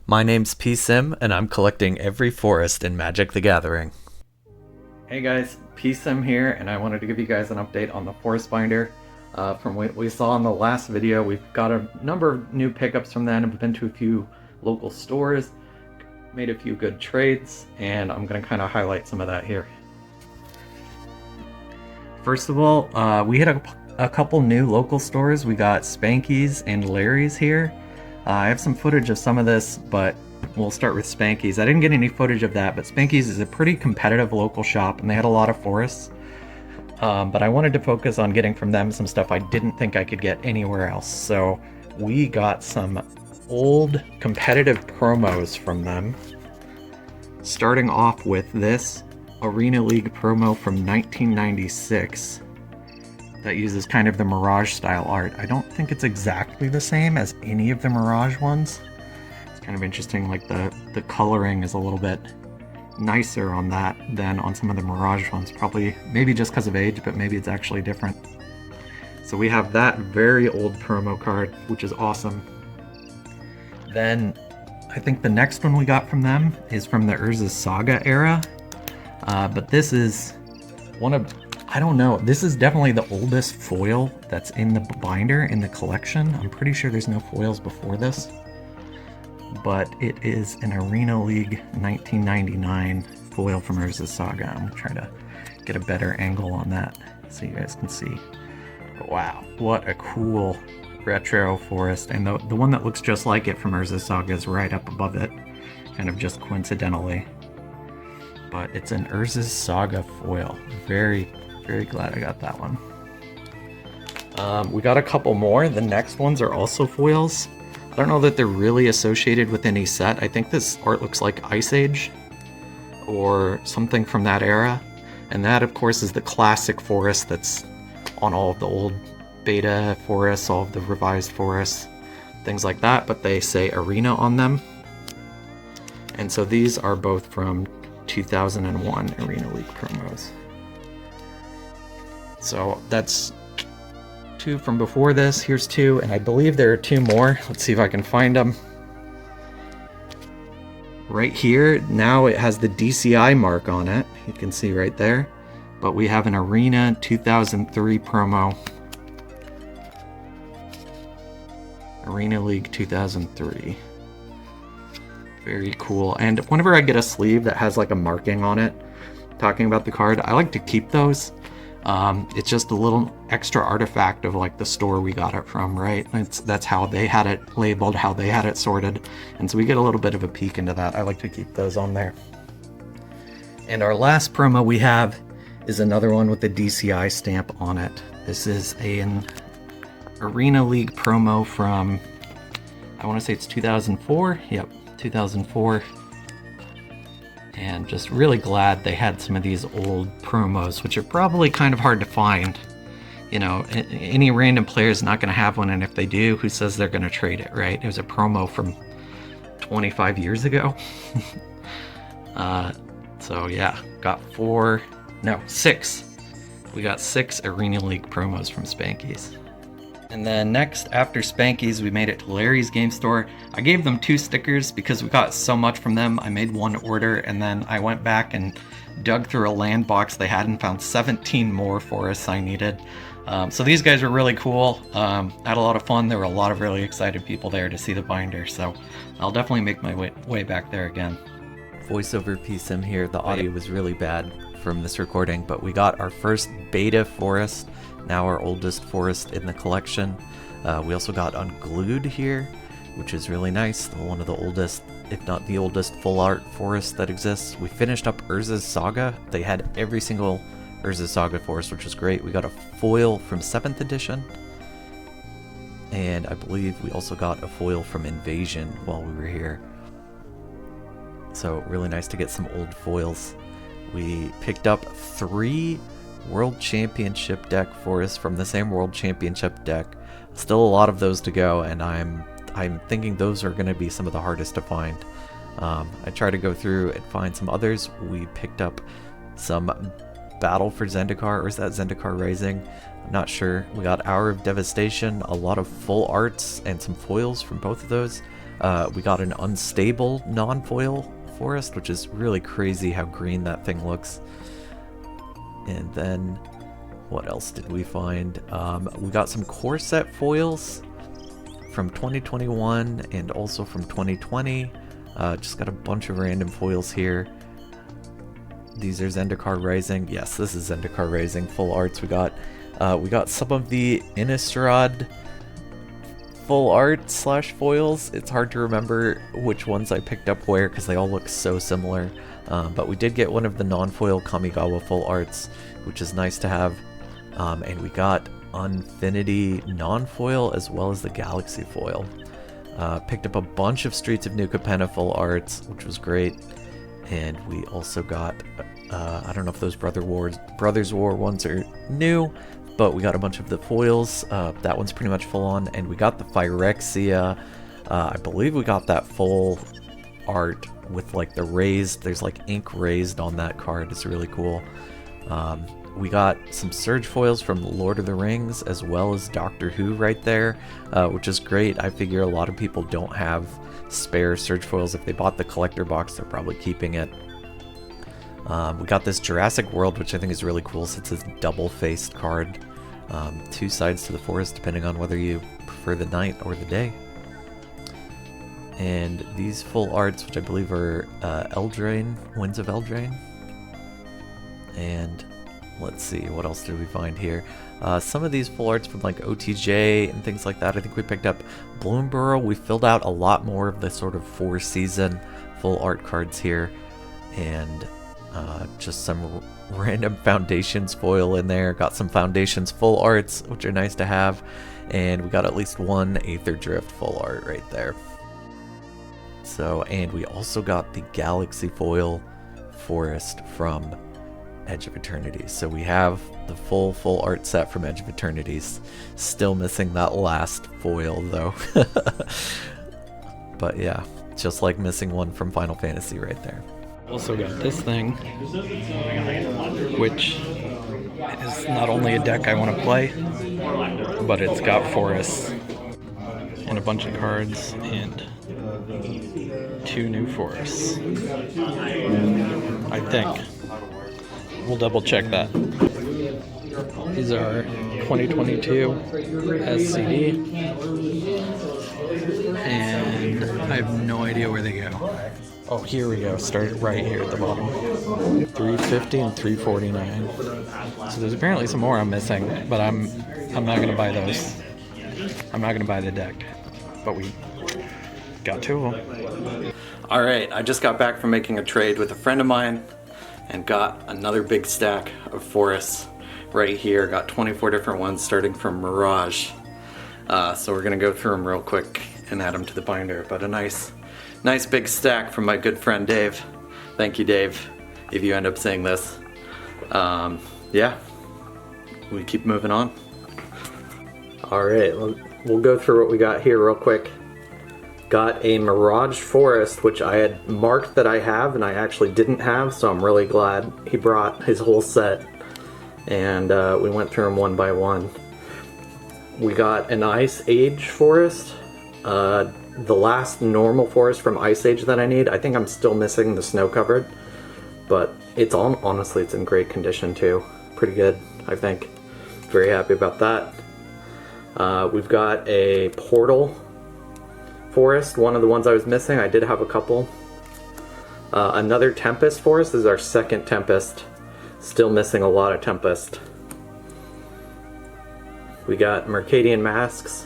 My name's PSim, and I'm collecting every forest in Magic the Gathering. Hey guys, PSim here, and I wanted to give you guys an update on the forest binder. From what we saw in the last video, we've got a number of new pickups from that. I've been to a few local stores, made a few good trades, and I'm going to kind of highlight some of that here. First of all, we hit a couple new local stores. We got Spanky's and Larry's here. I have some footage of some of this, but we'll start with Spanky's. I didn't get any footage of that, but Spanky's is a pretty competitive local shop, and they had a lot of forests. But I wanted to focus on getting from them some stuff I didn't think I could get anywhere else. So we got some old competitive promos from them. Starting off with this Arena League promo from 1996 that uses kind of the Mirage style art. I don't think it's exactly the same as any of the Mirage ones. It's kind of interesting, like the coloring is a little bit nicer on that than on some of the Mirage ones. Probably, maybe just because of age, but maybe it's actually different. So we have that very old promo card, which is awesome. Then I think the next one we got from them is from the Urza's Saga era. But this is one of, I don't know, this is definitely the oldest foil that's in the binder in the collection. I'm pretty sure there's no foils before this. But it is an Arena League 1999 foil from Urza's Saga. I'm trying to get a better angle on that so you guys can see. But wow, what a cool retro forest. And the one that looks just like it from Urza's Saga is right up above it, kind of just coincidentally. But it's an Urza's Saga foil. Very, very glad I got that one. We got a couple more. The next ones are also foils. I don't know that they're really associated with any set. I think this art looks like Ice Age or something from that era. And that, of course, is the classic forest that's on all of the old beta forests, all of the revised forests, things like that. But they say Arena on them. And so these are both from 2001 Arena League promos. So that's two from before this. Here's two, and I believe there are two more. Let's see if I can find them. Right here, now it has the DCI mark on it. You can see right there. But we have an Arena 2003 promo. Arena League 2003. Very cool. And whenever I get a sleeve that has like a marking on it talking about the card, I like to keep those. It's just a little extra artifact of like the store we got it from, right? That's how they had it labeled, how they had it sorted. And so we get a little bit of a peek into that. I like to keep those on there. And our last promo we have is another one with the DCI stamp on it. This is an Arena League promo from, I want to say it's 2004. Yep, 2004. And just really glad they had some of these old promos, which are probably kind of hard to find. You know, any random player is not going to have one, and if they do, who says they're going to trade it, right? It was a promo from 25 years ago. So yeah, got six. We got 6 Arena League promos from Spanky's. And then next, after Spanky's, we made it to Larry's Game Store. I gave them 2 stickers because we got so much from them. I made one order, and then I went back and dug through a land box they had and found 17 more forests I needed. So these guys were really cool. Had a lot of fun. There were a lot of really excited people there to see the binder, so I'll definitely make my way back there again. Voiceover PSim here. The audio was really bad from this recording, but we got our first beta forest, now our oldest forest in the collection. We also got Unglued here, which is really nice. One of the oldest, if not the oldest, full art forest that exists. We finished up Urza's Saga. They had every single Urza's Saga forest, which was great. We got a foil from 7th edition. And I believe we also got a foil from Invasion while we were here. So really nice to get some old foils. We picked up 3 World Championship deck forests from the same World Championship deck. Still a lot of those to go, and I'm thinking those are going to be some of the hardest to find. I try to go through and find some others. We picked up some Battle for Zendikar, or is that Zendikar Rising? I'm not sure. We got Hour of Devastation, a lot of full arts, and some foils from both of those. We got an unstable non-foil forest, which is really crazy how green that thing looks. And then what else did we find? We got some core set foils from 2021 and also from 2020. Just got a bunch of random foils here. These are Zendikar Rising. Yes, this is Zendikar Rising full arts. We got some of the Innistrad full art slash foils. It's hard to remember which ones I picked up where because they all look so similar. But we did get one of the non-foil Kamigawa full arts, which is nice to have. And we got Unfinity non-foil as well as the Galaxy foil. Picked up a bunch of Streets of New Capenna full arts, which was great. And we also got, I don't know if those Brothers War ones are new, but we got a bunch of the foils. That one's pretty much full on. And we got the Phyrexia. I believe we got that full art with like the raised, there's like ink raised on that card. It's really cool. We got some Surge foils from Lord of the Rings as well as Doctor Who right there, which is great. I figure a lot of people don't have spare Surge foils. If they bought the collector box, they're probably keeping it. We got this Jurassic World, which I think is really cool since it's a double-faced card. Two sides to the forest depending on whether you prefer the night or the day. And these full arts, which I believe are Eldraine, Winds of Eldraine. And let's see, what else did we find here? Some of these full arts from like OTJ and things like that. I think we picked up Bloomborough. We filled out a lot more of the sort of 4-season full art cards here. And just some random Foundations foil in there. Got some Foundations full arts, which are nice to have. And we got at least one Aether Drift full art right there. So, and we also got the Galaxy foil forest from Edge of Eternities. So we have the full art set from Edge of Eternities. Still missing that last foil though. But yeah, just like missing one from Final Fantasy right there. Also got this thing, which is not only a deck I want to play, but it's got forests and a bunch of cards and 2 new forests, I think. We'll double check that. These are 2022 SCD, and I have no idea where they go. Oh, here we go. Start right here at the bottom. 350 and 349. So there's apparently some more I'm missing, but I'm not gonna buy those. I'm not gonna buy the deck, but we got 2 of them. All right, I just got back from making a trade with a friend of mine and got another big stack of forests right here. Got 24 different ones starting from Mirage. So we're gonna go through them real quick and add them to the binder, but a nice big stack from my good friend Dave. Thank you, Dave, if you end up seeing this. Yeah, we keep moving on. All right, we'll go through what we got here real quick. Got a Mirage Forest, which I had marked that I have and I actually didn't have, so I'm really glad he brought his whole set. And we went through them one by one. We got an Ice Age Forest. The last normal forest from Ice Age that I need. I think I'm still missing the snow covered, but it's honestly, it's in great condition too. Pretty good, I think. Very happy about that. We've got a Portal Forest, one of the ones I was missing. I did have a couple. Another Tempest Forest. This is our second Tempest. Still missing a lot of Tempest. We got Mercadian Masks.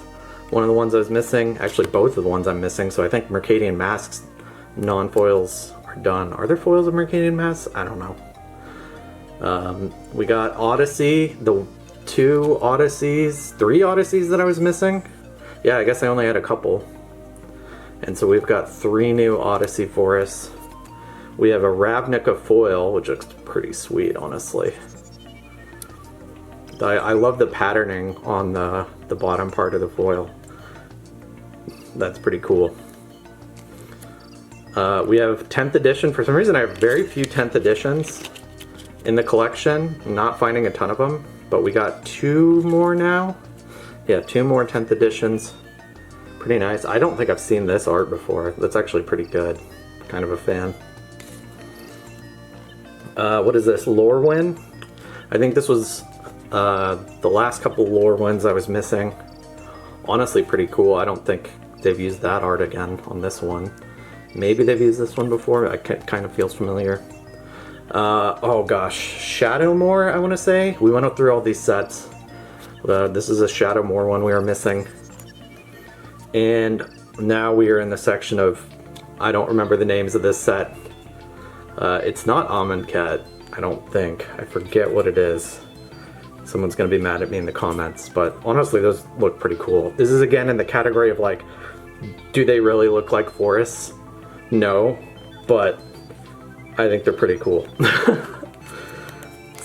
One of the ones I was missing, actually both of the ones I'm missing, so I think Mercadian Masks non-foils are done. Are there foils of Mercadian Masks? I don't know. We got Odyssey, the 2 Odysseys, 3 Odysseys that I was missing. Yeah, I guess I only had a couple. And so we've got 3 new Odyssey forests. We have a Ravnica foil, which looks pretty sweet, honestly. I love the patterning on the bottom part of the foil. That's pretty cool. We have 10th edition. For some reason I have very few 10th editions in the collection. I'm not finding a ton of them, but we got 2 more now. Yeah, 2 more 10th editions. Pretty nice. I don't think I've seen this art before. That's actually pretty good. Kind of a fan. What is this? Lorewyn? I think this was the last couple Lorewyn's I was missing. Honestly, pretty cool. I don't think they've used that art again on this one. Maybe they've used this one before. It kind of feels familiar. Oh gosh, Shadowmoor, I want to say. We went through all these sets. This is a Shadowmoor one we were missing. And now we are in the section of, I don't remember the names of this set. It's not Amonkhet, I don't think. I forget what it is. Someone's gonna be mad at me in the comments, but honestly, those look pretty cool. This is again in the category of like, do they really look like forests? No, but I think they're pretty cool.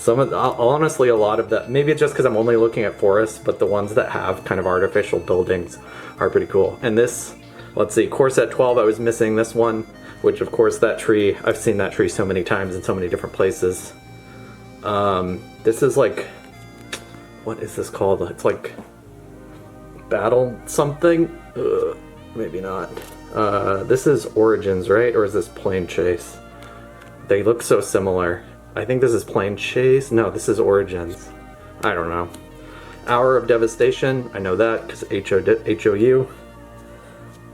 Honestly, a lot of that, maybe it's just because I'm only looking at forests, but the ones that have kind of artificial buildings are pretty cool. And this, let's see, core set 12, I was missing this one, which of course that tree, I've seen that tree so many times in so many different places. This is like, what is this called? It's like Battle something? Maybe not. This is Origins, right? Or is this Plane Chase? They look so similar. I think this is Plane Chase. No, this is Origins. I don't know. Hour of Devastation. I know that because HOU.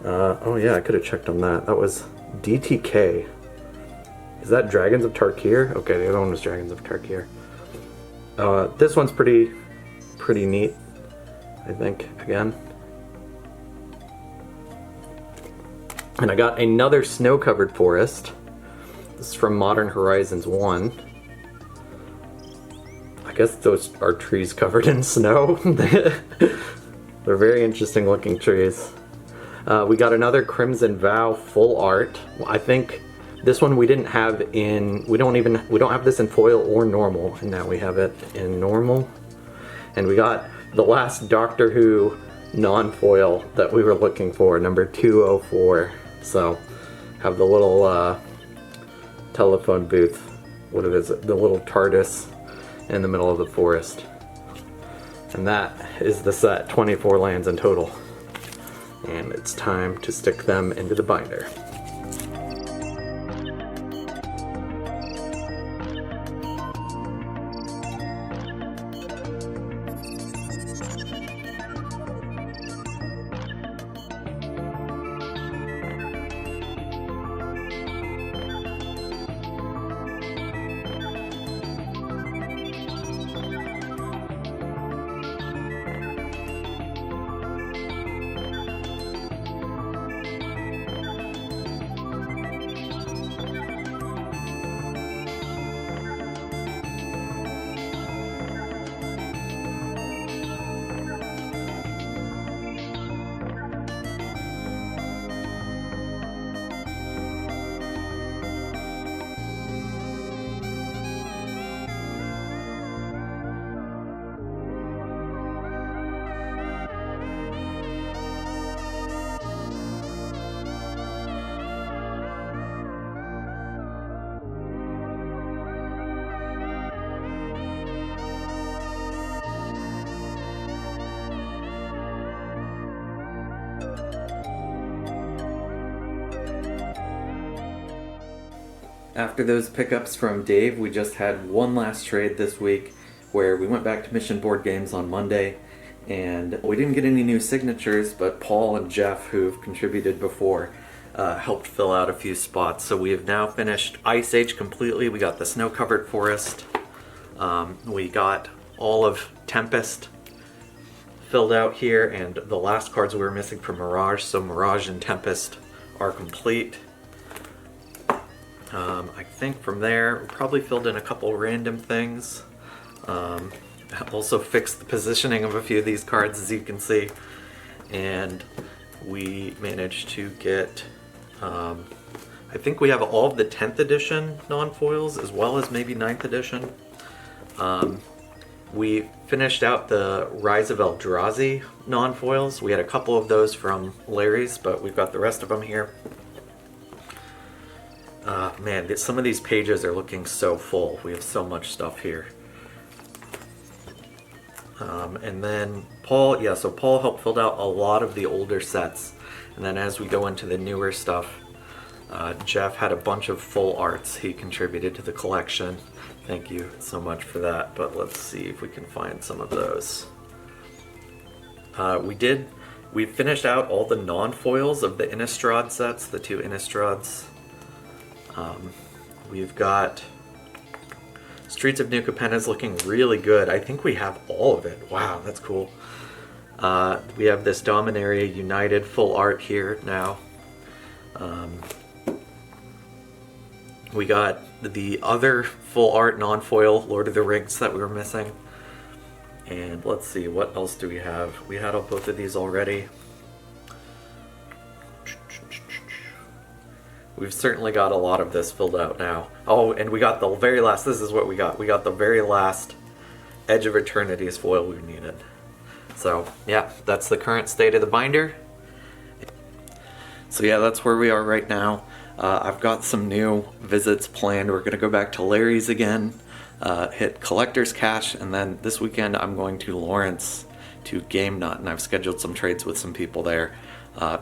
Oh yeah, I could have checked on that. That was DTK. Is that Dragons of Tarkir? Okay, the other one was Dragons of Tarkir. This one's pretty neat, I think, again. And I got another snow-covered forest. This is from Modern Horizons 1. I guess those are trees covered in snow. They're very interesting looking trees. We got another Crimson Vow full art. I think this one we didn't have in, we don't have this in foil or normal, and now we have it in normal. And we got the last Doctor Who non-foil that we were looking for, number 204. So, have the little telephone booth, what it is, the little TARDIS in the middle of the forest. And that is the set, 24 lands in total. And it's time to stick them into the binder. After those pickups from Dave, we just had one last trade this week where we went back to Mission Board Games on Monday, and we didn't get any new signatures, but Paul and Jeff, who've contributed before, helped fill out a few spots. So we have now finished Ice Age completely. We got the snow-covered forest. We got all of Tempest filled out here, and the last cards we were missing from Mirage, so Mirage and Tempest are complete. I think from there, we probably filled in a couple random things. Also fixed the positioning of a few of these cards, as you can see. And we managed to get, I think we have all of the 10th edition non-foils, as well as maybe 9th edition. We finished out the Rise of Eldrazi non-foils. We had a couple of those from Larry's, but we've got the rest of them here. Man, some of these pages are looking so full. We have so much stuff here. And then Paul, yeah, so Paul helped fill out a lot of the older sets. And then as we go into the newer stuff, Jeff had a bunch of full arts he contributed to the collection. Thank you so much for that, but let's see if we can find some of those. We finished out all the non-foils of the Innistrad sets, the 2 Innistrads. We've got Streets of New Capenna's looking really good. I think we have all of it. Wow, that's cool. We have this Dominaria United full art here now. We got the other full art non-foil Lord of the Rings that we were missing. And let's see, what else do we have? We had both of these already. We've certainly got a lot of this filled out now. Oh, and we got the very last, this is what we got. We got the very last Edge of Eternity's foil we needed. So, yeah, that's the current state of the binder. So yeah, that's where we are right now. I've got some new visits planned. We're gonna go back to Larry's again, hit Collector's Cache, and then this weekend I'm going to Lawrence to Game Nut, and I've scheduled some trades with some people there.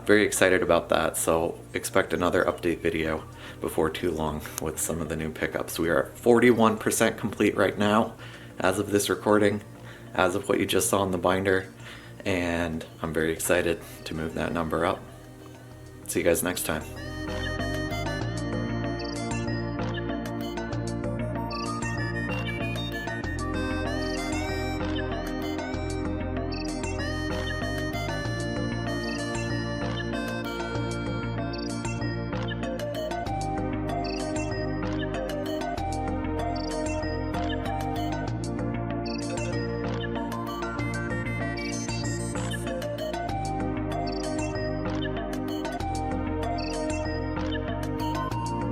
Very excited about that, so expect another update video before too long with some of the new pickups. We are at 41% complete right now as of this recording, as of what you just saw in the binder, and I'm very excited to move that number up. See you guys next time.